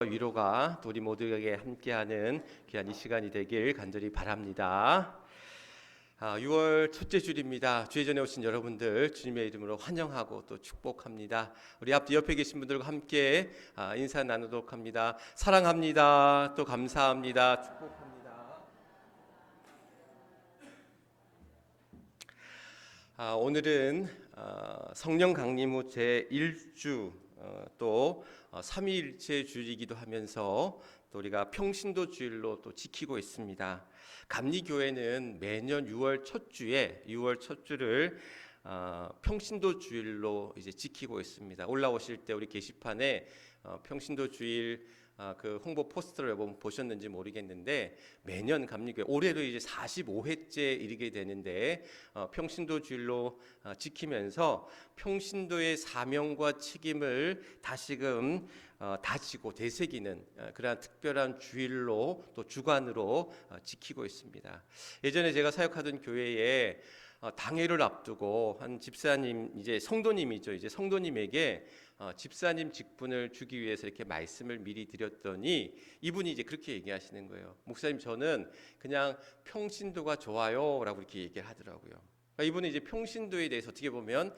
위로가 또 우리 모두에게 함께하는 귀한 이 시간이 되길 간절히 바랍니다. 6월 첫째 주일입니다. 주의 전에 오신 여러분들 주님의 이름으로 환영하고 또 축복합니다. 우리 앞뒤 옆에 계신 분들과 함께 인사 나누도록 합니다. 사랑합니다. 또 감사합니다. 축복합니다. 오늘은 성령 강림 후 제1주 또 삼위일체 주일이기도 하면서 또 우리가 평신도 주일로 또 지키고 있습니다. 감리교회는 매년 6월 첫 주를 평신도 주일로 이제 지키고 있습니다. 올라오실 때 우리 게시판에 평신도 주일 그 홍보 포스터를 여러분 보셨는지 모르겠는데 매년 감리교회 올해로 이제 45회째 이르게 되는데 평신도 주일로 지키면서 평신도의 사명과 책임을 다시금 다지고 되새기는 그러한 특별한 주일로 또 주간으로 지키고 있습니다. 예전에 제가 사역하던 교회에 당회를 앞두고 한 집사님 이제 성도님이죠. 이제 성도님에게 집사님 직분을 주기 위해서 이렇게 말씀을 미리 드렸더니 이분이 이제 그렇게 얘기하시는 거예요. 목사님 저는 그냥 평신도가 좋아요라고 이렇게 얘기를 하더라고요. 그러니까 이분은 이제 평신도에 대해서 어떻게 보면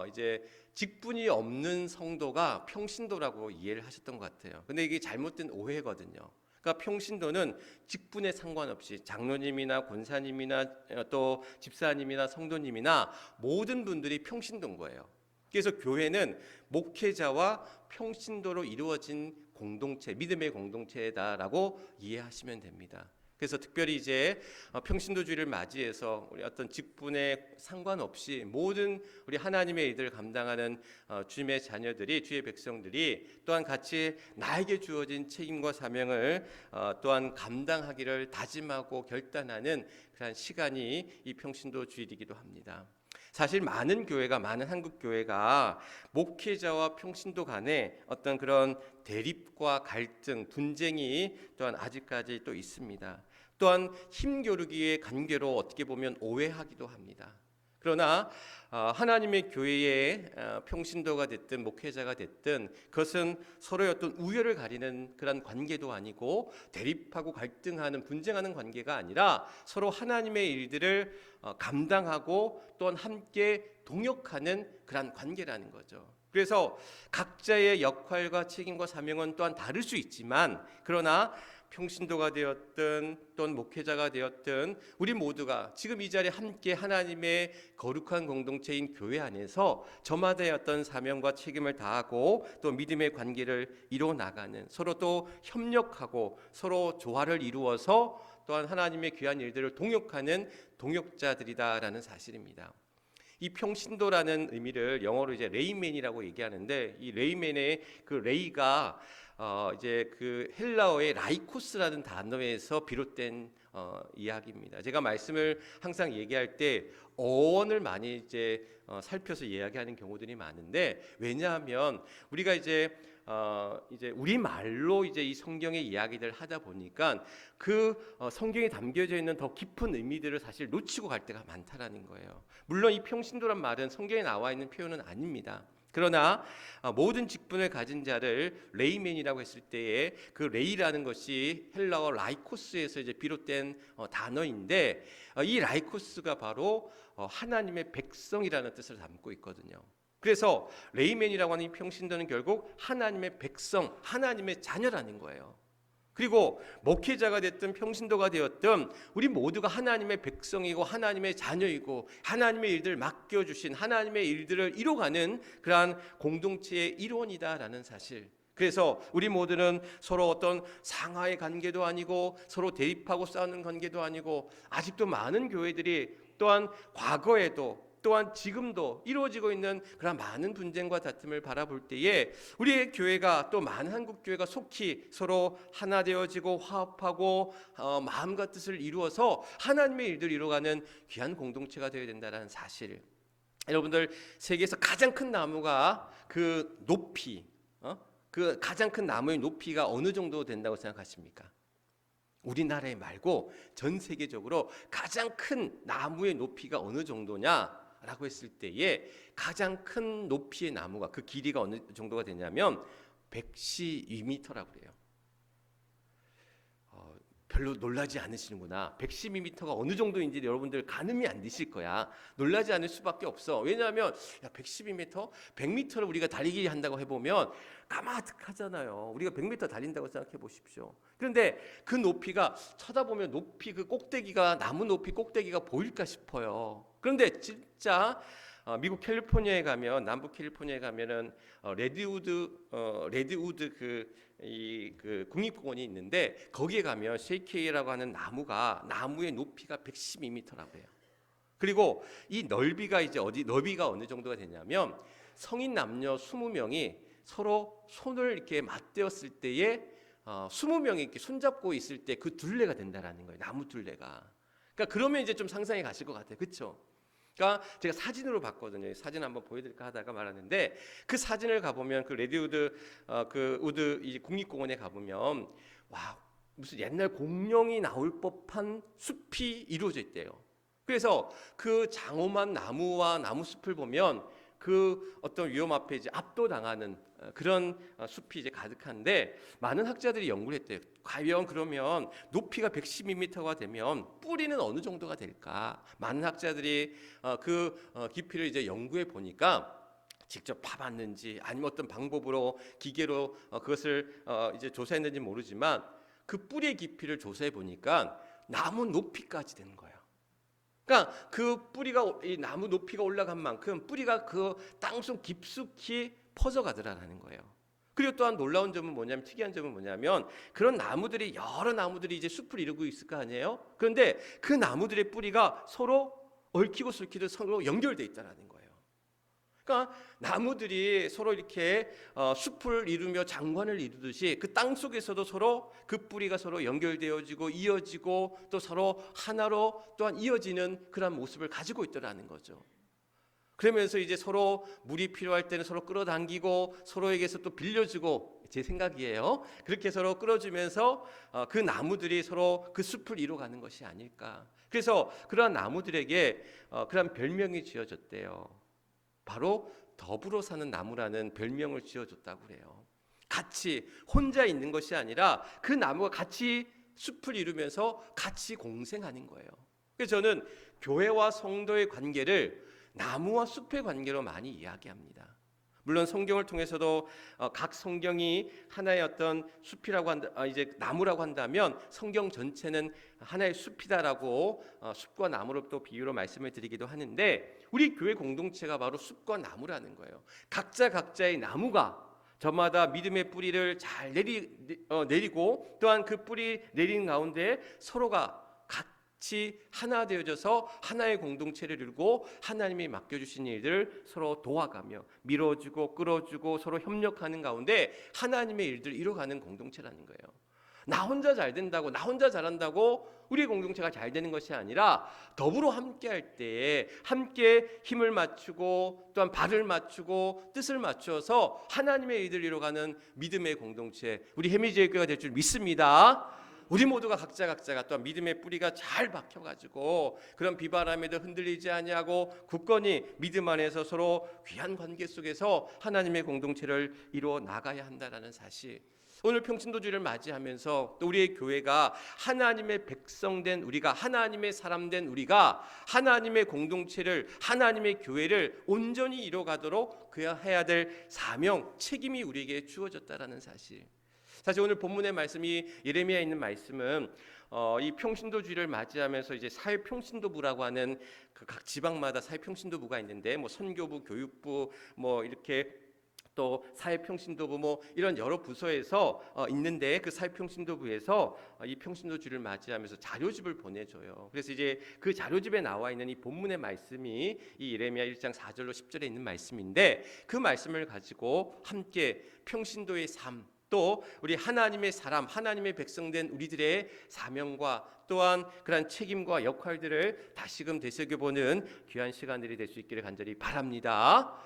이제 직분이 없는 성도가 평신도라고 이해를 하셨던 것 같아요. 근데 이게 잘못된 오해거든요. 그러니까 평신도는 직분에 상관없이 장로님이나 권사님이나 또 집사님이나 성도님이나 모든 분들이 평신도인 거예요. 그래서 교회는 목회자와 평신도로 이루어진 공동체, 믿음의 공동체다라고 이해하시면 됩니다. 그래서 특별히 이제 평신도주의를 맞이해서 우리 어떤 직분에 상관없이 모든 우리 하나님의 일들을 감당하는 주님의 자녀들이, 주의 백성들이 또한 같이 나에게 주어진 책임과 사명을 또한 감당하기를 다짐하고 결단하는 그런 시간이 이 평신도주일이기도 합니다. 사실 많은 한국 교회가 목회자와 평신도 간에 어떤 그런 대립과 갈등, 분쟁이 또한 아직까지 또 있습니다. 또한 힘겨루기의 관계로 어떻게 보면 오해하기도 합니다. 그러나 하나님의 교회의 평신도가 됐든 목회자가 됐든 그것은 서로의 어떤 우열을 가리는 그런 관계도 아니고 대립하고 갈등하는 분쟁하는 관계가 아니라 서로 하나님의 일들을 감당하고 또한 함께 동역하는 그런 관계라는 거죠. 그래서 각자의 역할과 책임과 사명은 또한 다를 수 있지만 그러나 평신도가 되었든 또는 목회자가 되었든 우리 모두가 지금 이 자리에 함께 하나님의 거룩한 공동체인 교회 안에서 저마다의 어떤 사명과 책임을 다하고 또 믿음의 관계를 이루어 나가는 서로 또 협력하고 서로 조화를 이루어서 또한 하나님의 귀한 일들을 동역하는 동역자들이다라는 사실입니다. 이 평신도라는 의미를 영어로 이제 레이맨이라고 얘기하는데 이 레이맨의 그 레이가 이제 그 헬라어의 라이코스라는 단어에서 비롯된 이야기입니다. 제가 말씀을 항상 얘기할 때 어원을 많이 이제 살펴서 이야기하는 경우들이 많은데 왜냐하면 우리가 이제 우리 말로 이제 이 성경의 이야기들 하다 보니까 그 성경에 담겨져 있는 더 깊은 의미들을 사실 놓치고 갈 때가 많다라는 거예요. 물론 이 평신도란 말은 성경에 나와 있는 표현은 아닙니다. 그러나 모든 직분을 가진 자를 레이맨이라고 했을 때에 그 레이라는 것이 헬라어 라이코스에서 이제 비롯된 단어인데 이 라이코스가 바로 하나님의 백성이라는 뜻을 담고 있거든요. 그래서 레이맨이라고 하는 이 평신도는 결국 하나님의 백성, 하나님의 자녀라는 거예요. 그리고 목회자가 됐든 평신도가 되었든 우리 모두가 하나님의 백성이고 하나님의 자녀이고 하나님의 일들을 맡겨주신 하나님의 일들을 이뤄가는 그러한 공동체의 일원이다라는 사실. 그래서 우리 모두는 서로 어떤 상하의 관계도 아니고 서로 대립하고 싸우는 관계도 아니고 아직도 많은 교회들이 또한 과거에도 또한 지금도 이루어지고 있는 그런 많은 분쟁과 다툼을 바라볼 때에 우리의 교회가 또 많은 한국 교회가 속히 서로 하나 되어지고 화합하고 마음과 뜻을 이루어서 하나님의 일들을 이루어가는 귀한 공동체가 되어야 된다는 사실. 여러분들 세계에서 가장 큰 나무가 그 높이 그 가장 큰 나무의 높이가 어느 정도 된다고 생각하십니까? 우리나라에 말고 전 세계적으로 가장 큰 나무의 높이가 어느 정도냐? 라고 했을 때에 가장 큰 높이의 나무가 그 길이가 어느 정도가 되냐면 112m라고 그래요. 별로 놀라지 않으시는구나. 112m가 어느 정도인지 여러분들 가늠이 안 되실 거야. 놀라지 않을 수밖에 없어. 왜냐하면 112m, 100m를 우리가 달리기 한다고 해보면 까마득하잖아요. 우리가 100m 달린다고 생각해 보십시오. 그런데 그 높이가 쳐다보면 높이 그 꼭대기가 나무 높이 꼭대기가 보일까 싶어요. 그런데 진짜 미국 캘리포니아에 가면 남부 캘리포니아에 가면은 레드우드 그 국립공원이 있는데 거기에 가면 쉐이케이라고 하는 나무의 높이가 112m라고 해요. 그리고 이 넓이가 넓이가 어느 정도가 되냐면 성인 남녀 20명이 서로 손을 이렇게 맞대었을 때에 20명이 이렇게 손잡고 있을 때 그 둘레가 된다라는 거예요. 나무 둘레가. 그러니까 그러면 이제 좀 상상이 가실 것 같아요. 그렇죠? 그러니까 제가 사진으로 봤거든요. 사진 한번 보여드릴까 하다가 말았는데 그 사진을 가보면 그 레드우드 우드 이 국립공원에 가보면 와 무슨 옛날 공룡이 나올 법한 숲이 이루어져 있대요. 그래서 그 장엄한 나무와 나무 숲을 보면 그 어떤 위험 앞에 이제 압도당하는 그런 숲이 이제 가득한데 많은 학자들이 연구를 했대요. 과연 그러면 높이가 112m가 되면 뿌리는 어느 정도가 될까? 많은 학자들이 그 깊이를 이제 연구해 보니까 직접 파봤는지 아니면 어떤 방법으로 기계로 그것을 이제 조사했는지 모르지만 그 뿌리의 깊이를 조사해 보니까 나무 높이까지 되는 거예요. 그러니까 그 뿌리가 이 나무 높이가 올라간 만큼 뿌리가 그 땅속 깊숙이 퍼져가더라는 거예요. 그리고 또한 놀라운 점은 뭐냐면 특이한 점은 뭐냐면 그런 나무들이 여러 나무들이 이제 숲을 이루고 있을 거 아니에요. 그런데 그 나무들의 뿌리가 서로 얽히고 설키듯 서로 연결돼 있다라는 거예요. 그러니까 나무들이 서로 이렇게 숲을 이루며 장관을 이루듯이 그 땅 속에서도 서로 그 뿌리가 서로 연결되어지고 이어지고 또 서로 하나로 또한 이어지는 그런 모습을 가지고 있더라는 거죠. 그러면서 이제 서로 물이 필요할 때는 서로 끌어당기고 서로에게서 또 빌려주고 제 생각이에요. 그렇게 서로 끌어주면서 그 나무들이 서로 그 숲을 이루어가는 것이 아닐까. 그래서 그러한 나무들에게 그런 별명이 지어졌대요. 바로 더불어 사는 나무라는 별명을 지어줬다고 그래요. 같이 혼자 있는 것이 아니라 그 나무가 같이 숲을 이루면서 같이 공생하는 거예요. 그래서 저는 교회와 성도의 관계를 나무와 숲의 관계로 많이 이야기합니다. 물론 성경을 통해서도 각 성경이 하나의 어떤 숲이라고 이제 나무라고 한다면 성경 전체는 하나의 숲이다라고 숲과 나무로 또 비유로 말씀을 드리기도 하는데 우리 교회 공동체가 바로 숲과 나무라는 거예요. 각자의 나무가 저마다 믿음의 뿌리를 잘 내리고 또한 그 뿌리 내리는 가운데 서로가 같이 하나 되어져서 하나의 공동체를 이루고 하나님이 맡겨주신 일들을 서로 도와가며 밀어주고 끌어주고 서로 협력하는 가운데 하나님의 일들을 이뤄가는 공동체라는 거예요. 나 혼자 잘 된다고 나 혼자 잘한다고 우리 공동체가 잘 되는 것이 아니라 더불어 함께 할 때에 함께 힘을 맞추고 또한 발을 맞추고 뜻을 맞추어서 하나님의 일들을 이뤄가는 믿음의 공동체 우리 해미제일교회가 될 줄 믿습니다. 우리 모두가 각자가 또한 믿음의 뿌리가 잘 박혀가지고 그런 비바람에도 흔들리지 아니하고 굳건히 믿음 안에서 서로 귀한 관계 속에서 하나님의 공동체를 이루어 나가야 한다라는 사실. 오늘 평신도주의를 맞이하면서 또 우리의 교회가 하나님의 백성된 우리가 하나님의 사람된 우리가 하나님의 공동체를 하나님의 교회를 온전히 이뤄가도록 해야 될 사명 책임이 우리에게 주어졌다라는 사실. 사실 오늘 본문의 말씀이 예레미야에 있는 말씀은 이 평신도주의를 맞이하면서 이제 사회평신도부라고 하는 그 각 지방마다 사회평신도부가 있는데 뭐 선교부, 교육부 뭐 이렇게 또 사회평신도부 뭐 이런 여러 부서에서 있는데 그 사회평신도부에서 이 평신도주의를 맞이하면서 자료집을 보내줘요. 그래서 이제 그 자료집에 나와 있는 이 본문의 말씀이 이 예레미야 1장 4절로 10절에 있는 말씀인데 그 말씀을 가지고 함께 평신도의 삶 또 우리 하나님의 사람, 하나님의 백성된 우리들의 사명과 또한 그러한 책임과 역할들을 다시금 되새겨보는 귀한 시간들이 될 수 있기를 간절히 바랍니다.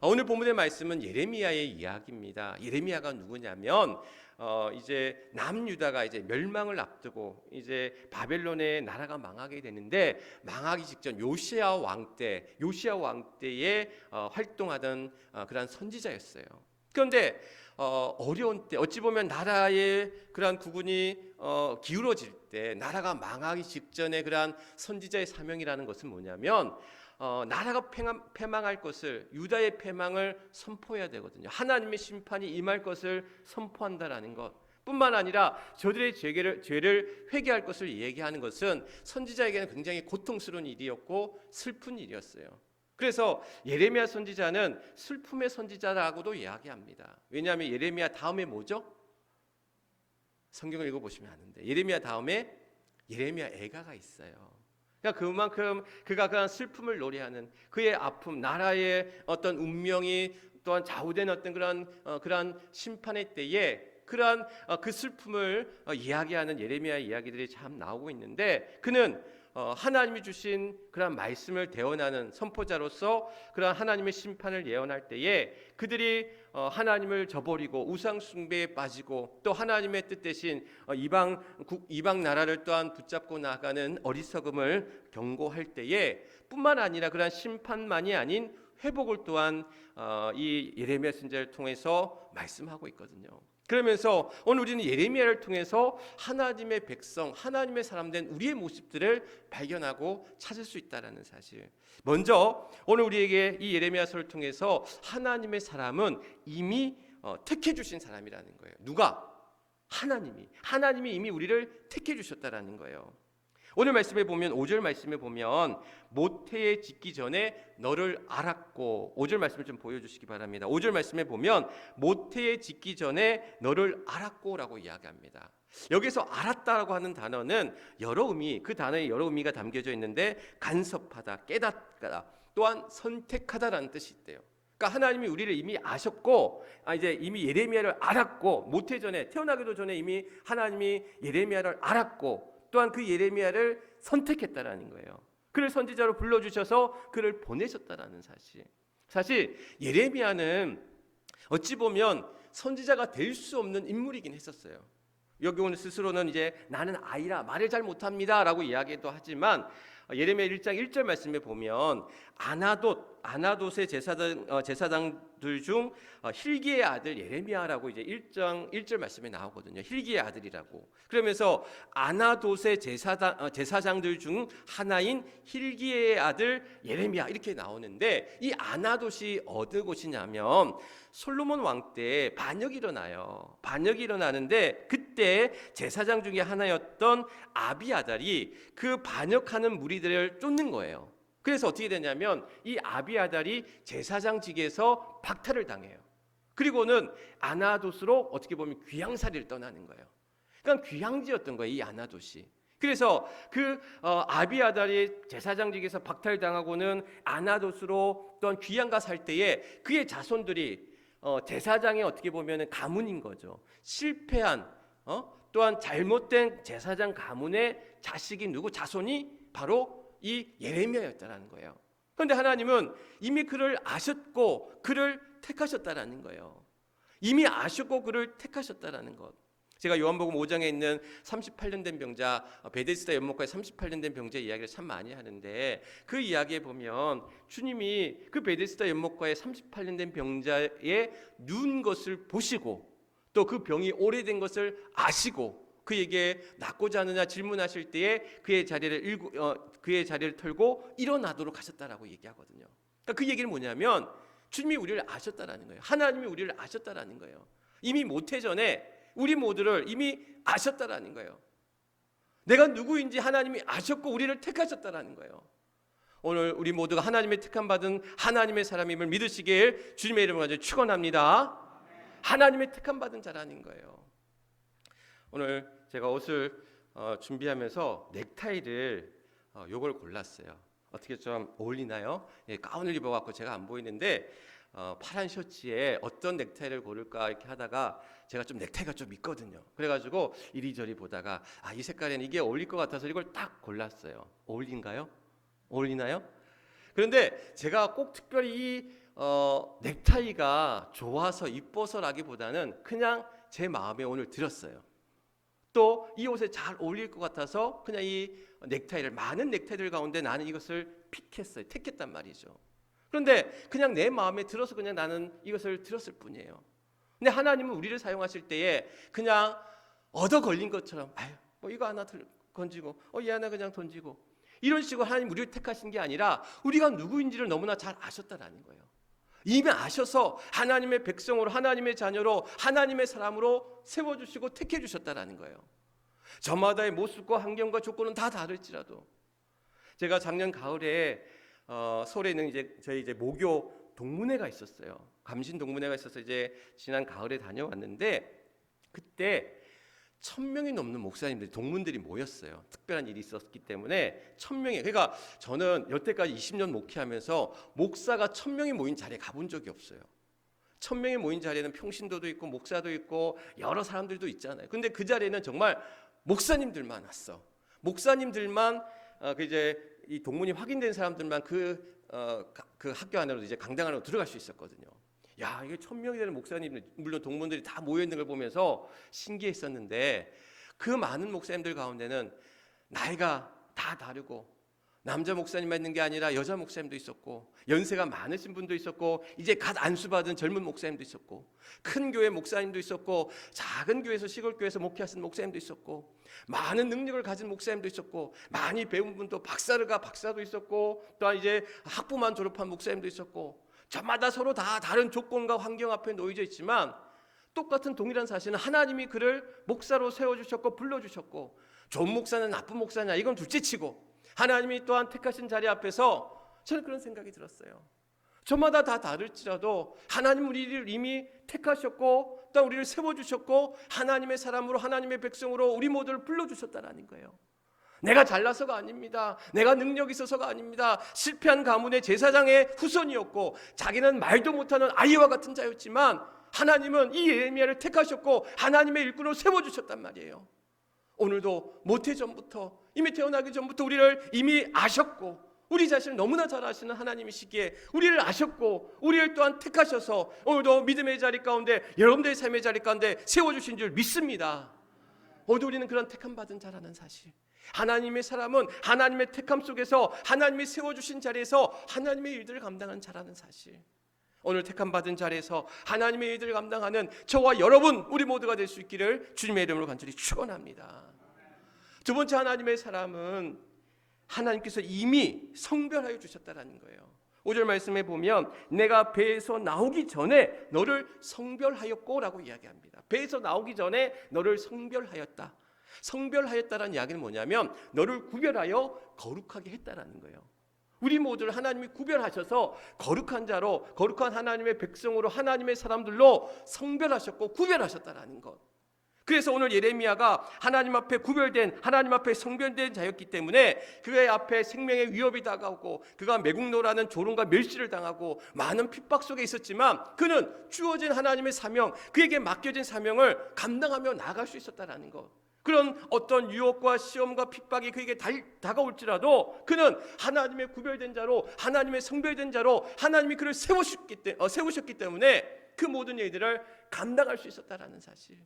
오늘 본문의 말씀은 예레미야의 이야기입니다. 예레미야가 누구냐면 이제 남유다가 이제 멸망을 앞두고 이제 바벨론의 나라가 망하게 되는데 망하기 직전 요시야 왕 때에 활동하던 그러한 선지자였어요. 그런데 어려운 때, 어찌 보면 나라의 그러한 구군이 기울어질 때, 나라가 망하기 직전에 그러한 선지자의 사명이라는 것은 뭐냐면 나라가 패망할 것을, 유다의 패망을 선포해야 되거든요. 하나님의 심판이 임할 것을 선포한다라는 것 뿐만 아니라 저들의 죄를 회개할 것을 얘기하는 것은 선지자에게는 굉장히 고통스러운 일이었고 슬픈 일이었어요. 그래서 예레미야 선지자는 슬픔의 선지자라고도 이야기합니다. 왜냐하면 예레미야 다음에 뭐죠? 성경을 읽어보시면 아는데 예레미야 다음에 예레미야 애가가 있어요. 그러니까 그만큼 그가 그런 슬픔을 노래하는 그의 아픔, 나라의 어떤 운명이 또한 좌우된 어떤 그런 심판의 때에 그러한 그 슬픔을 이야기하는 예레미야 이야기들이 참 나오고 있는데 그는 하나님이 주신 그런 말씀을 대언하는 선포자로서 그런 하나님의 심판을 예언할 때에 그들이 하나님을 저버리고 우상 숭배에 빠지고 또 하나님의 뜻 대신 이방 나라를 또한 붙잡고 나가는 어리석음을 경고할 때에 뿐만 아니라 그런 심판만이 아닌 회복을 또한 이 예레미야 선지자를 통해서 말씀하고 있거든요. 그러면서 오늘 우리는 예레미야를 통해서 하나님의 백성, 하나님의 사람 된 우리의 모습들을 발견하고 찾을 수 있다는 사실. 먼저 오늘 우리에게 이 예레미야서를 통해서 하나님의 사람은 이미 택해 주신 사람이라는 거예요. 누가? 하나님이 이미 우리를 택해 주셨다라는 거예요. 오늘 말씀에 보면 5절 말씀에 보면 모태에 짓기 전에 너를 알았고 5절 말씀을 좀 보여주시기 바랍니다. 5절 말씀에 보면 모태에 짓기 전에 너를 알았고라고 이야기합니다. 여기서 알았다라고 하는 단어는 여러 의미, 그 단어에 여러 의미가 담겨져 있는데 간섭하다, 깨닫다, 또한 선택하다라는 뜻이 있대요. 그러니까 하나님이 우리를 이미 아셨고 이제 이미 예레미야를 알았고 모태전에 태어나기도 전에 이미 하나님이 예레미야를 알았고 또한 그 예레미야를 선택했다라는 거예요. 그를 선지자로 불러주셔서 그를 보내셨다라는 사실. 사실 예레미야는 어찌 보면 선지자가 될 수 없는 인물이긴 했었어요. 여기 오늘 스스로는 이제 나는 아이라 말을 잘 못합니다라고 이야기도 하지만 예레미야 1장 1절 말씀에 보면 아나돗의 제사장들 중 힐기의 아들 예레미야라고 이제 1장 1절 말씀에 나오거든요. 힐기의 아들이라고. 그러면서 아나돗의 제사장들 중 하나인 힐기의 아들 예레미야 이렇게 나오는데 이 아나돗이 어느 곳이냐면 솔로몬 왕 때 반역이 일어나요. 반역이 일어나는데 그때 제사장 중에 하나였던 아비아달이 그 반역하는 무리들을 쫓는 거예요. 그래서 어떻게 되냐면 이 아비아달이 제사장직에서 박탈을 당해요. 그리고는 아나돗으로 어떻게 보면 귀양살이를 떠나는 거예요. 그러니까 귀양지였던 거예요, 이 아나돗이. 그래서 그 아비아달이 제사장직에서 박탈당하고는 아나돗으로 또한 귀양가 살 때에 그의 자손들이 제사장의 어떻게 보면 가문인 거죠. 실패한 또한 잘못된 제사장 가문의 자식이 누구? 자손이 바로 이 예레미야였다라는 거예요. 그런데 하나님은 이미 그를 아셨고 그를 택하셨다라는 거예요. 이미 아셨고 그를 택하셨다라는 것. 제가 요한복음 5장에 있는 38년 된 병자 베데스다 연못가에 38년 된 병자 이야기를 참 많이 하는데 그 이야기에 보면 주님이 그 베데스다 연못가에 38년 된 병자의 누운 것을 보시고 또 그 병이 오래된 것을 아시고 그에게 낫고자 하느냐 질문하실 때에 그의 자리를 털고 일어나도록 하셨다라고 얘기하거든요. 그러니까 그 얘기는 뭐냐면 주님이 우리를 아셨다라는 거예요. 하나님이 우리를 아셨다라는 거예요. 이미 모태전에 우리 모두를 이미 아셨다라는 거예요. 내가 누구인지 하나님이 아셨고 우리를 택하셨다라는 거예요. 오늘 우리 모두가 하나님의 택함 받은 하나님의 사람임을 믿으시길 주님의 이름으로 가지고 축원합니다. 하나님의 택함 받은 자라는 거예요. 오늘 제가 옷을 준비하면서 넥타이를 요걸 골랐어요. 어떻게 좀 어울리나요? 예, 가운을 입어갖고 제가 안 보이는데 파란 셔츠에 어떤 넥타이를 고를까 이렇게 하다가 제가 좀 넥타이가 좀 있거든요. 그래가지고 이리저리 보다가 이 색깔에는 이게 어울릴 것 같아서 이걸 딱 골랐어요. 어울린가요? 어울리나요? 그런데 제가 꼭 특별히 이 넥타이가 좋아서 이뻐서라기보다는 그냥 제 마음에 오늘 들었어요. 또 이 옷에 잘 어울릴 것 같아서 그냥 이 넥타이를 많은 넥타이들 가운데 나는 이것을 택했단 말이죠. 그런데 그냥 내 마음에 들어서 그냥 나는 이것을 들었을 뿐이에요. 근데 하나님은 우리를 사용하실 때에 그냥 얻어 걸린 것처럼 뭐 이거 하나 건지고 얘 하나 그냥 던지고 이런 식으로 하나님 우리를 택하신 게 아니라 우리가 누구인지를 너무나 잘 아셨다라는 거예요. 이미 아셔서 하나님의 백성으로 하나님의 자녀로 하나님의 사람으로 세워주시고 택해주셨다라는 거예요. 저마다의 모습과 환경과 조건은 다 다를지라도 제가 작년 가을에 서울에 있는 저희 모교 동문회가 있었어요. 감신 동문회가 있어서 지난 가을에 다녀왔는데 그때 1000명이 넘는 목사님들이 동문들이 모였어요. 특별한 일이 있었기 때문에 1000명이 그러니까 저는 여태까지 20년 목회하면서 목사가 1000명이 모인 자리에 가본 적이 없어요. 1000명이 모인 자리에는 평신도도 있고 목사도 있고 여러 사람들도 있잖아요. 근데 그 자리에는 정말 목사님들만 왔어. 목사님들만 이 동문이 확인된 사람들만 그 학교 안으로 강당 안으로 들어갈 수 있었거든요. 야, 이게 1000명이 되는 목사님들, 물론 동문들이 다 모여 있는 걸 보면서 신기했었는데 그 많은 목사님들 가운데는 나이가 다 다르고 남자 목사님만 있는 게 아니라 여자 목사님도 있었고 연세가 많으신 분도 있었고 이제 갓 안수받은 젊은 목사님도 있었고 큰 교회 목사님도 있었고 작은 교회에서 시골 교회에서 목회하시는 목사님도 있었고 많은 능력을 가진 목사님도 있었고 많이 배운 분도 박사도 있었고 또 이제 학부만 졸업한 목사님도 있었고 저마다 서로 다 다른 조건과 환경 앞에 놓여져 있지만 똑같은 동일한 사실은 하나님이 그를 목사로 세워주셨고 불러주셨고 좋은 목사는 나쁜 목사냐 이건 둘째치고 하나님이 또한 택하신 자리 앞에서 저는 그런 생각이 들었어요. 저마다 다 다를지라도 하나님 우리를 이미 택하셨고 또 우리를 세워주셨고 하나님의 사람으로 하나님의 백성으로 우리 모두를 불러주셨다는 거예요. 내가 잘나서가 아닙니다. 내가 능력이 있어서가 아닙니다. 실패한 가문의 제사장의 후손이었고 자기는 말도 못하는 아이와 같은 자였지만 하나님은 이 예레미야를 택하셨고 하나님의 일꾼으로 세워주셨단 말이에요. 오늘도 모태전부터 이미 태어나기 전부터 우리를 이미 아셨고 우리 자신을 너무나 잘 아시는 하나님이시기에 우리를 아셨고 우리를 또한 택하셔서 오늘도 믿음의 자리 가운데 여러분들의 삶의 자리 가운데 세워주신 줄 믿습니다. 오늘 우리는 그런 택함 받은 자라는 사실, 하나님의 사람은 하나님의 택함 속에서 하나님이 세워주신 자리에서 하나님의 일들을 감당하는 자라는 사실, 오늘 택함 받은 자리에서 하나님의 일들을 감당하는 저와 여러분 우리 모두가 될 수 있기를 주님의 이름으로 간절히 축원합니다. 두 번째 하나님의 사람은 하나님께서 이미 성별하여 주셨다라는 거예요. 5절 말씀에 보면 내가 배에서 나오기 전에 너를 성별하였고 라고 이야기합니다. 배에서 나오기 전에 너를 성별하였다. 성별하였다라는 이야기는 뭐냐면 너를 구별하여 거룩하게 했다라는 거예요. 우리 모두를 하나님이 구별하셔서 거룩한 자로 거룩한 하나님의 백성으로 하나님의 사람들로 성별하셨고 구별하셨다라는 것. 그래서 오늘 예레미야가 하나님 앞에 구별된 하나님 앞에 성별된 자였기 때문에 그의 앞에 생명의 위협이 다가오고 그가 매국노라는 조롱과 멸시를 당하고 많은 핍박 속에 있었지만 그는 주어진 하나님의 사명, 그에게 맡겨진 사명을 감당하며 나아갈 수 있었다라는 것. 그런 어떤 유혹과 시험과 핍박이 그에게 다가올지라도 그는 하나님의 구별된 자로 하나님의 성별된 자로 하나님이 그를 세우셨기 때문에 그 모든 일들을 감당할 수 있었다라는 사실.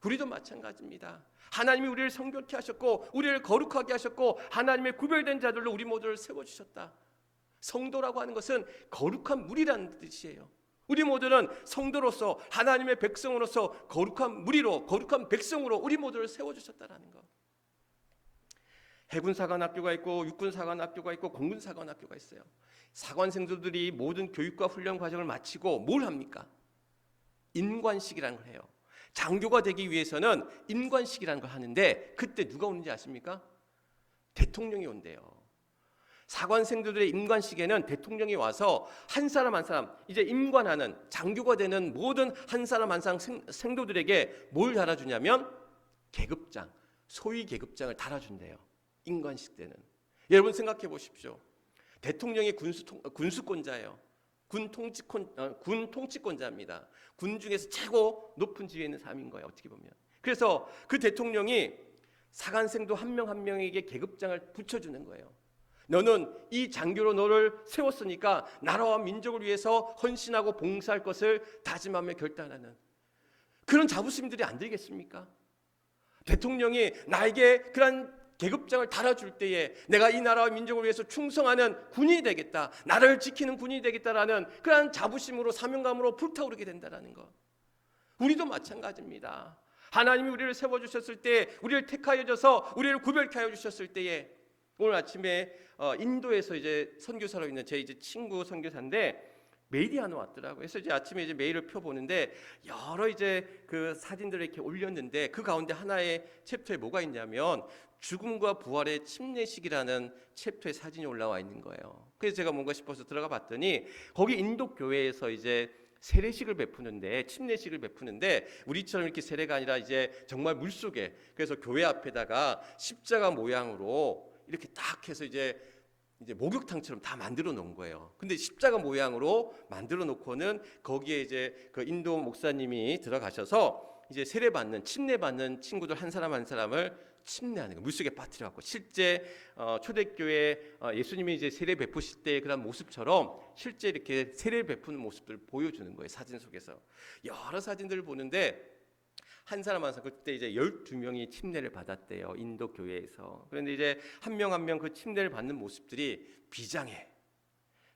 우리도 마찬가지입니다. 하나님이 우리를 성결케 하셨고 우리를 거룩하게 하셨고 하나님의 구별된 자들로 우리 모두를 세워주셨다. 성도라고 하는 것은 거룩한 무리라는 뜻이에요. 우리 모두는 성도로서 하나님의 백성으로서 거룩한 무리로 거룩한 백성으로 우리 모두를 세워주셨다는 것. 해군사관학교가 있고 육군사관학교가 있고 공군사관학교가 있어요. 사관생들이 모든 교육과 훈련 과정을 마치고 뭘 합니까? 임관식이라는 걸 해요. 장교가 되기 위해서는 임관식이라는 걸 하는데 그때 누가 오는지 아십니까? 대통령이 온대요. 사관생들의 임관식에는 대통령이 와서 한 사람 한 사람 이제 임관하는 장교가 되는 모든 한 사람 한 사람 생도들에게 뭘 달아주냐면 계급장, 소위 계급장을 달아준대요. 임관식 때는. 여러분 생각해 보십시오. 대통령이 군수권자예요. 군 통치권자입니다. 군 중에서 최고 높은 지위에 있는 사람인 거예요. 어떻게 보면. 그래서 그 대통령이 사관생도 한 명 한 명에게 계급장을 붙여주는 거예요. 너는 이 장교로 너를 세웠으니까 나라와 민족을 위해서 헌신하고 봉사할 것을 다짐하며 결단하는 그런 자부심들이 안 들겠습니까? 대통령이 나에게 그런 계급장을 달아줄 때에 내가 이 나라와 민족을 위해서 충성하는 군인이 되겠다, 나를 지키는 군인이 되겠다라는 그런 자부심으로 사명감으로 불타오르게 된다는 것. 우리도 마찬가지입니다. 하나님이 우리를 세워주셨을 때, 우리를 택하여 줘서 우리를 구별케 하여 주셨을 때에, 오늘 아침에 인도에서 이제 선교사로 있는 제 이제 친구 선교사인데 메일이 하나 왔더라고요. 그래서 이제 아침에 이제 메일을 펴보는데 여러 이제 그 사진들을 이렇게 올렸는데 그 가운데 하나의 챕터에 뭐가 있냐면 죽음과 부활의 침례식이라는 챕터에 사진이 올라와 있는 거예요. 그래서 제가 뭔가 싶어서 들어가 봤더니 거기 인도 교회에서 이제 세례식을 베푸는데, 침례식을 베푸는데 우리처럼 이렇게 세례가 아니라 이제 정말 물속에, 그래서 교회 앞에다가 십자가 모양으로 이렇게 딱 해서 이제 목욕탕처럼 다 만들어 놓은 거예요. 근데 십자가 모양으로 만들어 놓고는 거기에 이제 그 인도 목사님이 들어가셔서 이제 세례 받는, 침례 받는 친구들 한 사람 한 사람을 침례하는 거예요. 물속에 빠뜨려 갖고 실제 초대교회 예수님이 이제 세례 베푸실 때 그런 모습처럼 실제 이렇게 세례 베푸는 모습들을 보여주는 거예요. 사진 속에서 여러 사진들을 보는데 한 사람 한 사람, 그때 이제 12명이 침례를 받았대요, 인도 교회에서. 그런데 이제 한 명 한 명 그 침례를 받는 모습들이 비장해.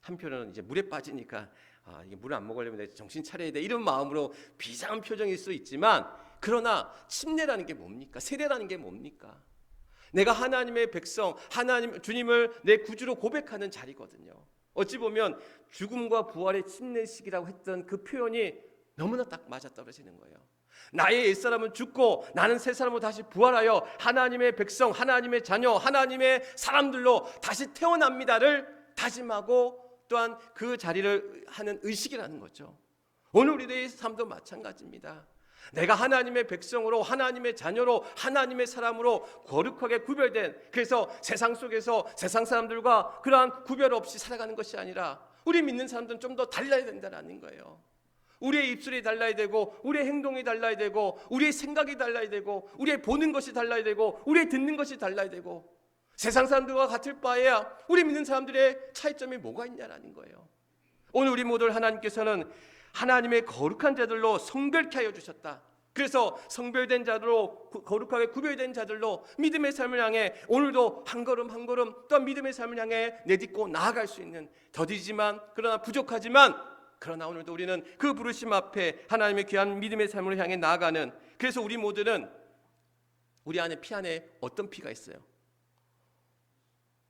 한편으로는 이제 물에 빠지니까 이게 물을 안 먹으려면 내가 정신 차려야 돼, 이런 마음으로 비장한 표정일 수 있지만, 그러나 침례라는 게 뭡니까? 세례라는 게 뭡니까? 내가 하나님의 백성, 하나님 주님을 내 구주로 고백하는 자리거든요. 어찌 보면 죽음과 부활의 침례식이라고 했던 그 표현이 너무나 딱 맞아떨어지는 거예요. 나의 옛사람은 죽고 나는 새 사람으로 다시 부활하여 하나님의 백성, 하나님의 자녀, 하나님의 사람들로 다시 태어납니다를 다짐하고 또한 그 자리를 하는 의식이라는 거죠. 오늘 우리의 삶도 마찬가지입니다. 내가 하나님의 백성으로, 하나님의 자녀로, 하나님의 사람으로 거룩하게 구별된, 그래서 세상 속에서 세상 사람들과 그러한 구별 없이 살아가는 것이 아니라 우리 믿는 사람들은 좀 더 달라야 된다는 거예요. 우리의 입술이 달라야 되고, 우리의 행동이 달라야 되고, 우리의 생각이 달라야 되고, 우리의 보는 것이 달라야 되고, 우리의 듣는 것이 달라야 되고, 세상 사람들과 같을 바에야 우리 믿는 사람들의 차이점이 뭐가 있냐라는 거예요. 오늘 우리 모두 하나님께서는 하나님의 거룩한 자들로 성별케 하여 주셨다. 그래서 성별된 자들로, 거룩하게 구별된 자들로 믿음의 삶을 향해 오늘도 한 걸음 한 걸음 또한 믿음의 삶을 향해 내딛고 나아갈 수 있는, 더디지만 그러나 부족하지만 그러나 오늘도 우리는 그 부르심 앞에 하나님의 귀한 믿음의 삶을 향해 나아가는, 그래서 우리 모두는 우리 안에 피 안에 어떤 피가 있어요?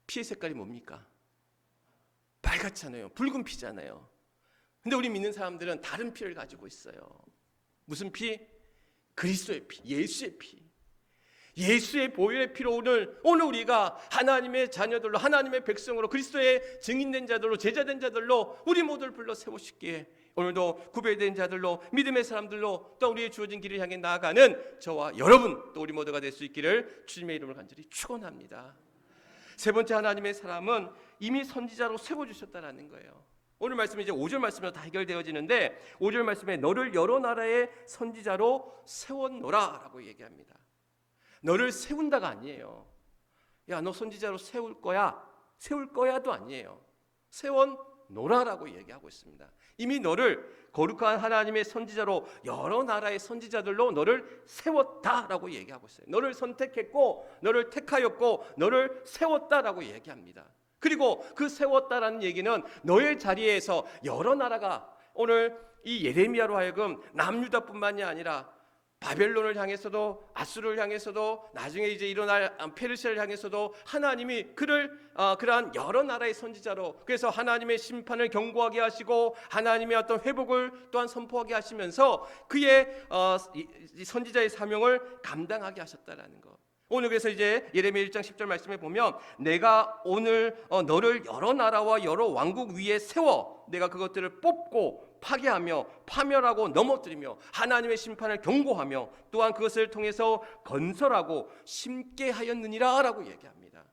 피의 색깔이 뭡니까? 빨갛잖아요. 붉은 피잖아요. 근데 우리 믿는 사람들은 다른 피를 가지고 있어요. 무슨 피? 그리스도의 피, 예수의 피. 예수의 보혈의 피로 오늘 우리가 하나님의 자녀들로, 하나님의 백성으로, 그리스도의 증인된 자들로, 제자된 자들로 우리 모두를 불러 세우시기에 오늘도 구별된 자들로, 믿음의 사람들로 또 우리의 주어진 길을 향해 나아가는 저와 여러분, 또 우리 모두가 될 수 있기를 주님의 이름을 간절히 축원합니다. 세 번째, 하나님의 사람은 이미 선지자로 세워주셨다는 거예요. 오늘 말씀은 이제 5절 말씀으로 다 해결되어지는데, 5절 말씀에 너를 여러 나라의 선지자로 세웠노라 라고 얘기합니다. 너를 세운다가 아니에요. 야, 너 선지자로 세울 거야도 아니에요. 세워노라라고 얘기하고 있습니다. 이미 너를 거룩한 하나님의 선지자로, 여러 나라의 선지자들로 너를 세웠다라고 얘기하고 있어요. 너를 선택했고, 너를 택하였고, 너를 세웠다라고 얘기합니다. 그리고 그 세웠다라는 얘기는 너의 자리에서 여러 나라가, 오늘 이 예레미야로 하여금 남유다뿐만이 아니라 바벨론을 향해서도, 아수르를 향해서도, 나중에 이제 일어날 페르시아를 향해서도 하나님이 그를 그러한 여러 나라의 선지자로, 그래서 하나님의 심판을 경고하게 하시고 하나님의 어떤 회복을 또한 선포하게 하시면서 그의 선지자의 사명을 감당하게 하셨다라는 것. 오늘 그래서 이제 예레미야 1장 10절 말씀에 보면 내가 오늘 너를 여러 나라와 여러 왕국 위에 세워 내가 그것들을 뽑고 파괴하며 파멸하고 넘어뜨리며 하나님의 심판을 경고하며 또한 그것을 통해서 건설하고 심게 하였느니라 라고 얘기합니다.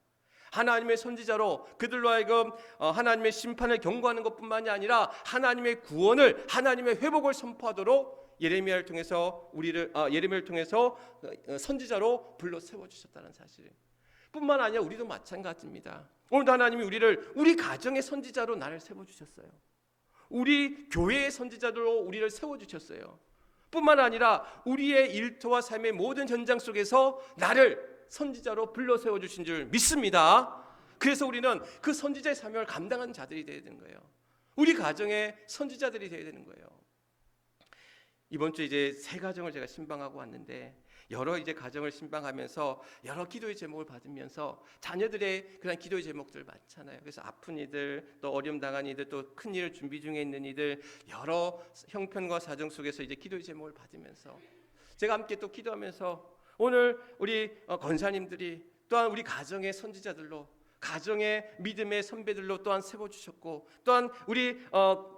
하나님의 선지자로 그들로 하여금 하나님의 심판을 경고하는 것뿐만이 아니라 하나님의 구원을, 하나님의 회복을 선포하도록 예레미야를 통해서 예레미야를 통해서 선지자로 불러 세워 주셨다는 사실. 뿐만 아니라 우리도 마찬가지입니다. 오늘도 하나님이 우리 가정의 선지자로 나를 세워 주셨어요. 우리 교회의 선지자로 우리를 세워 주셨어요. 뿐만 아니라 우리의 일터와 삶의 모든 현장 속에서 나를 선지자로 불러 세워 주신 줄 믿습니다. 그래서 우리는 그 선지자의 사명을 감당하는 자들이 되어야 되는 거예요. 우리 가정의 선지자들이 되어야 되는 거예요. 이번 주 이제 세 가정을 제가 신방하고 왔는데 여러 이제 가정을 신방하면서 여러 기도의 제목을 받으면서 자녀들의 그런 기도의 제목들 많잖아요. 그래서 아픈 이들, 또 어려움 당한 이들, 또 큰 일을 준비 중에 있는 이들, 여러 형편과 사정 속에서 이제 기도의 제목을 받으면서 제가 함께 또 기도하면서 오늘 우리 권사님들이 또한 우리 가정의 선지자들로, 가정의 믿음의 선배들로 또한 세워주셨고, 또한 우리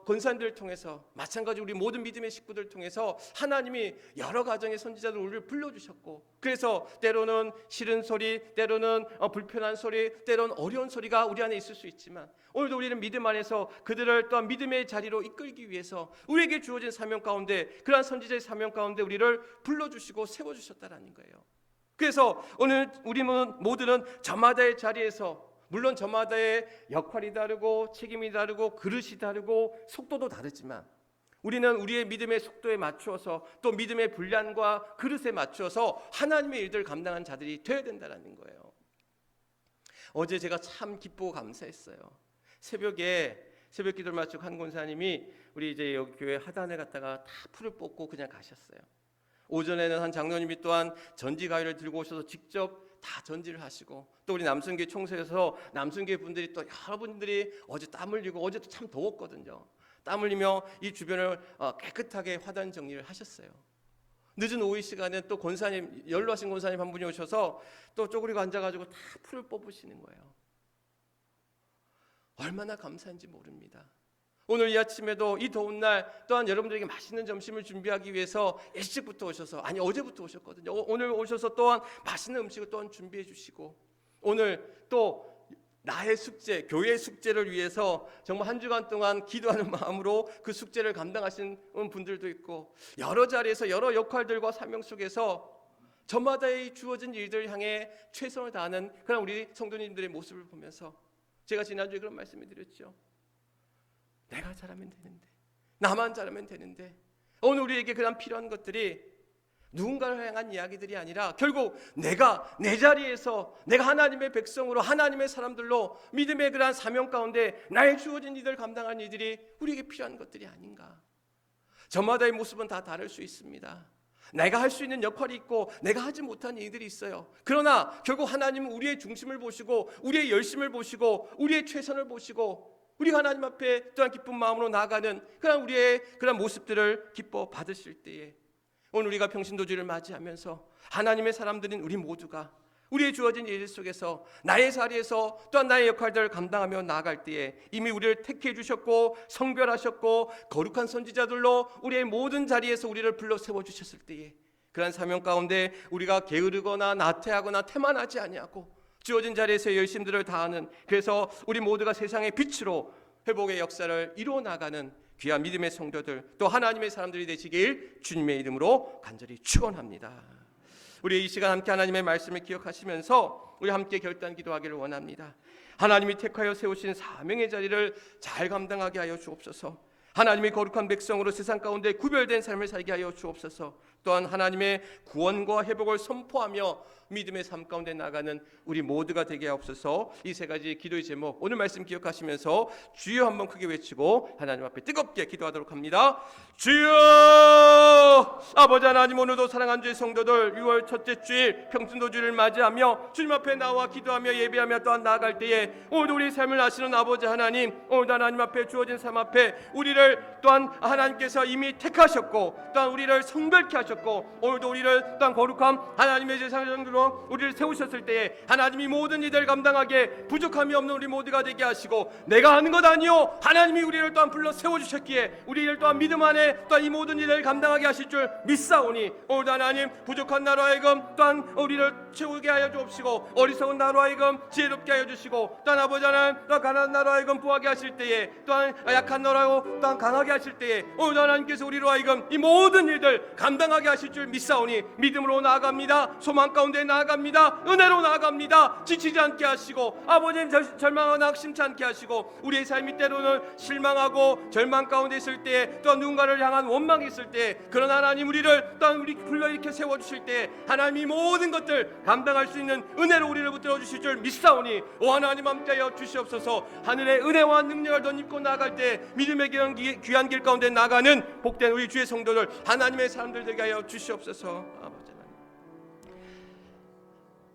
권사님들을 통해서 마찬가지로 우리 모든 믿음의 식구들을 통해서 하나님이 여러 가정의 선지자들 우리를 불러주셨고, 그래서 때로는 싫은 소리, 때로는 불편한 소리, 때로는 어려운 소리가 우리 안에 있을 수 있지만 오늘도 우리는 믿음 안에서 그들을 또한 믿음의 자리로 이끌기 위해서 우리에게 주어진 사명 가운데, 그러한 선지자의 사명 가운데 우리를 불러주시고 세워주셨다라는 거예요. 그래서 오늘 우리 모두는 저마다의 자리에서, 물론 저마다의 역할이 다르고 책임이 다르고 그릇이 다르고 속도도 다르지만 우리는 우리의 믿음의 속도에 맞추어서 또 믿음의 분량과 그릇에 맞추어서 하나님의 일들을 감당한 자들이 되어야 된다는 거예요. 어제 제가 참 기쁘고 감사했어요. 새벽에 새벽 기도를 마치고 한 권사님이 우리 이제 여기 교회 하단에 갔다가 다 풀을 뽑고 그냥 가셨어요. 오전에는 한 장로님이 또한 전지 가위를 들고 오셔서 직접 다 전지를 하시고, 또 우리 남순교회 총회에서 남순교회 분들이 또 여러분들이 어제 땀 흘리고, 어제도 참 더웠거든요. 땀 흘리며 이 주변을 깨끗하게 화단 정리를 하셨어요. 늦은 오후 시간에 또 권사님, 연로하신 권사님 한 분이 오셔서 또 쪼그리고 앉아가지고 다 풀을 뽑으시는 거예요. 얼마나 감사한지 모릅니다. 오늘 이 아침에도 이 더운 날 또한 여러분들에게 맛있는 점심을 준비하기 위해서 일찍부터 오셔서, 아니 어제부터 오셨거든요. 오늘 오셔서 또한 맛있는 음식을 또한 준비해 주시고, 오늘 또 나의 숙제, 교회의 숙제를 위해서 정말 한 주간 동안 기도하는 마음으로 그 숙제를 감당하신 분들도 있고, 여러 자리에서 여러 역할들과 사명 속에서 저마다의 주어진 일들 향해 최선을 다하는 그런 우리 성도님들의 모습을 보면서 제가 지난주에 그런 말씀을 드렸죠. 내가 잘하면 되는데, 나만 잘하면 되는데, 오늘 우리에게 그런 필요한 것들이 누군가를 향한 이야기들이 아니라 결국 내가 내 자리에서 내가 하나님의 백성으로, 하나님의 사람들로 믿음의 그러한 사명 가운데 나의 주어진 이들 감당하는 이들이 우리에게 필요한 것들이 아닌가. 저마다의 모습은 다 다를 수 있습니다. 내가 할 수 있는 역할이 있고 내가 하지 못한 일들이 있어요. 그러나 결국 하나님은 우리의 중심을 보시고 우리의 열심을 보시고 우리의 최선을 보시고 우리가 하나님 앞에 또한 기쁜 마음으로 나아가는 그런 우리의 그런 모습들을 기뻐 받으실 때에, 오늘 우리가 평신도주를 맞이하면서 하나님의 사람들인 우리 모두가 우리의 주어진 일 속에서 나의 자리에서 또한 나의 역할들을 감당하며 나아갈 때에 이미 우리를 택해 주셨고 성별하셨고 거룩한 선지자들로 우리의 모든 자리에서 우리를 불러 세워주셨을 때에, 그런 사명 가운데 우리가 게으르거나 나태하거나 태만하지 아니하고 주어진 자리에서 열심들을 다하는, 그래서 우리 모두가 세상의 빛으로 회복의 역사를 이루어 나가는 귀한 믿음의 성도들, 또 하나님의 사람들이 되시길 주님의 이름으로 간절히 축원합니다. 우리 이 시간 함께 하나님의 말씀을 기억하시면서 우리 함께 결단 기도하기를 원합니다. 하나님이 택하여 세우신 사명의 자리를 잘 감당하게 하여 주옵소서. 하나님의 거룩한 백성으로 세상 가운데 구별된 삶을 살게 하여 주옵소서. 또한 하나님의 구원과 회복을 선포하며 믿음의 삶 가운데 나가는 우리 모두가 되게 하옵소서. 이 세 가지 기도의 제목 오늘 말씀 기억하시면서 주여 한번 크게 외치고 하나님 앞에 뜨겁게 기도하도록 합니다. 주여! 아버지 하나님, 오늘도 사랑하는 주의 성도들 6월 첫째 주일 평신도주를 맞이하며 주님 앞에 나와 기도하며 예배하며 또한 나아갈 때에 오늘도 우리 삶을 아시는 아버지 하나님, 오늘도 하나님 앞에 주어진 삶 앞에 우리를 또한 하나님께서 이미 택하셨고 또한 우리를 성별케 하셨고 오늘도 우리를 또한 거룩한 하나님의 제사장들로 우리를 세우셨을 때에 하나님이 모든 일을 감당하게 부족함이 없는 우리 모두가 되게 하시고, 내가 하는 것 아니요 하나님이 우리를 또한 불러 세워주셨기에 우리를 또한 믿음 안에 또한 이 모든 일을 감당하게 하실 줄 믿사오니, 오늘도 하나님 부족한 나로 하여금 또한 우리를 채우게 하여 주옵시고 어리석은 나로 하여금 지혜롭게 하여 주시고, 또한 아버지 하나님 또한 가난한 나로 하여금 부하게 하실 때에, 또한 약한 나로 또한 강하게 하실 때에 오늘도 하나님께서 우리로 하여금 이 모든 일들 감당하게 하실 줄 믿사오니 믿음으로 나아갑니다. 소망 가운데 나아갑니다. 은혜로 나아갑니다. 지치지 않게 하시고 아버지는 절망하거나 낙심치 않게 하시고, 우리의 삶이 때로는 실망하고 절망 가운데 있을 때에 또한 누군가를 향한 원망이 있을 때에, 그런 하나님 우리를 또한 우리 불러일으켜 세워주실 때에 하나님이 모든 것들 감당할 수 있는 은혜로 우리를 붙들어 주실 줄 믿사오니 오 하나님 함께하여 주시옵소서. 하늘의 은혜와 능력을 덧입고 나아갈 때 믿음의 길 귀한 길 가운데 나가는 복된 우리 주의 성도들, 하나님의 사람들 되게 하여 주시옵소서. 아버지 하나님,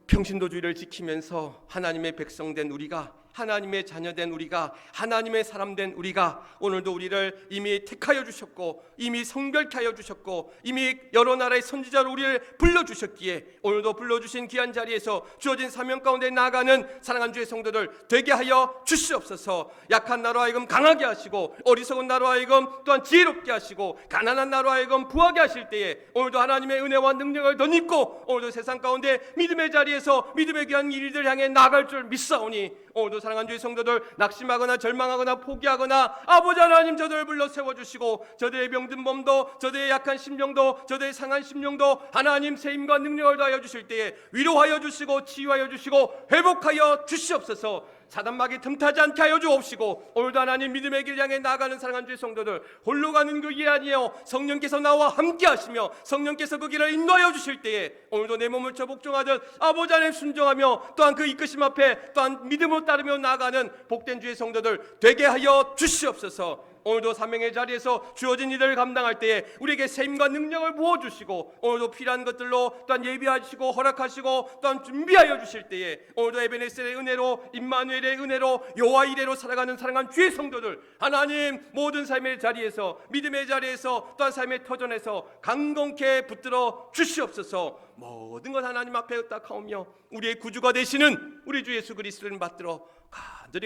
평신도주의를 지키면서 하나님의 백성된 우리가, 하나님의 자녀된 우리가, 하나님의 사람된 우리가 오늘도 우리를 이미 택하여 주셨고, 이미 성별케 하여 주셨고, 이미 여러 나라의 선지자로 우리를 불러주셨기에 오늘도 불러주신 귀한 자리에서 주어진 사명 가운데 나아가는 사랑하는 주의 성도들 되게 하여 주시옵소서. 약한 나로 하여금 강하게 하시고, 어리석은 나로 하여금 또한 지혜롭게 하시고, 가난한 나로 하여금 부하게 하실 때에 오늘도 하나님의 은혜와 능력을 덧입고 오늘도 세상 가운데 믿음의 자리에서 믿음의 귀한 일들 향해 나아갈 줄 믿사오니, 오늘도 사랑하는 주의 성도들 낙심하거나 절망하거나 포기하거나 아버지 하나님 저들을 불러 세워주시고, 저들의 병든 몸도, 저들의 약한 심령도, 저들의 상한 심령도 하나님 세임과 능력을 더하여 주실 때에 위로하여 주시고 치유하여 주시고 회복하여 주시옵소서. 사단막이 틈타지 않게 하여 주옵시고, 오늘도 하나님 믿음의 길 향해 나아가는 사랑하는 주의 성도들, 홀로 가는 그 길 아니에요. 성령께서 나와 함께 하시며 성령께서 그 길을 인도하여 주실 때에 오늘도 내 몸을 저 복종하듯 아버지 하나님 순종하며 또한 그 이끄심 앞에 또한 믿음으로 따르며 나아가는 복된 주의 성도들 되게 하여 주시옵소서. 오늘도 사명의 자리에서 주어진 일을 감당할 때에 우리에게 세임과 능력을 부어주시고, 오늘도 필요한 것들로 또한 예비하시고 허락하시고 또한 준비하여 주실 때에 오늘도 에베네셀의 은혜로, 임마누엘의 은혜로, 여호와 이레로 살아가는 사랑하는 주의 성도들, 하나님 모든 삶의 자리에서, 믿음의 자리에서 또한 삶의 터전에서 강건케 붙들어 주시옵소서. 모든 것 하나님 앞에 의탁하오며 우리의 구주가 되시는 우리 주 예수 그리스도를 받들어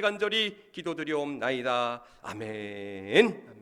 간절히 기도드리옵나이다. 아멘.